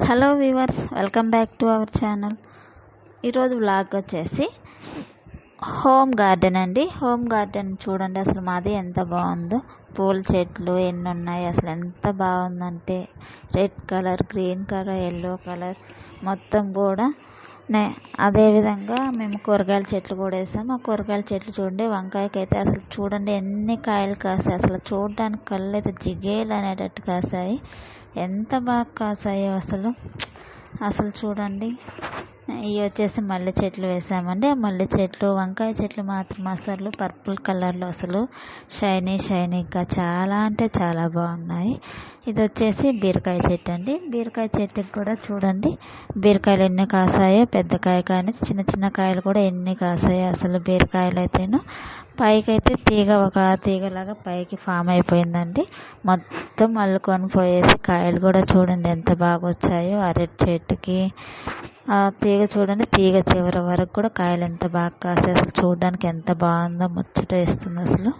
Hello viewers, welcome back to our channel. ఈరోజు vlog వచ్చేసి home garden అండి. Home garden చూడండి, అసలు మాది ఎంత బాగుందో. పూల చెట్లు ఎన్ని ఉన్నాయి, అసలు ఎంత బాగుందంటే red colour, green colour, yellow colour మొత్తం కూడా అదేవిధంగా మేము కూరగాయల చెట్లు కూడా వేసాము. ఆ కూరగాయల చెట్లు చూడండి, వంకాయకి అయితే అసలు చూడండి ఎన్ని కాయలు కాసాయి. అసలు చూడడానికి కళ్ళు అయితే జిగేలు అనేటట్టు కాసాయి. ఎంత బాగా కాసాయో అసలు చూడండి. ఇవి వచ్చేసి మల్లె చెట్లు వేసామండి. ఆ మల్లె చెట్లు, వంకాయ చెట్లు మాత్రం అసలు పర్పుల్ కలర్లో అసలు షైనీగా చాలా అంటే చాలా బాగున్నాయి. ఇది వచ్చేసి బీరకాయ చెట్టు అండి. బీరకాయ చెట్టుకి కూడా చూడండి బీరకాయలు ఎన్ని కాసాయో. పెద్ద కాయ కానీ చిన్న కాయలు కూడా ఎన్ని కాసాయో. అసలు బీరకాయలు అయితేను పైకైతే ఒక తీగలాగా పైకి ఫామ్ అయిపోయిందండి. మొత్తం అల్లుకొని పోయేసి కాయలు కూడా చూడండి ఎంత బాగా వచ్చాయో. అరటి చెట్టుకి ఆ తీగ చూడండి, తీగ చివరి వరకు కూడా కాయలు ఎంత బాగా కాసాయి. అసలు చూడడానికి ఎంత బాగుందో, ముచ్చట వేస్తుంది అసలు.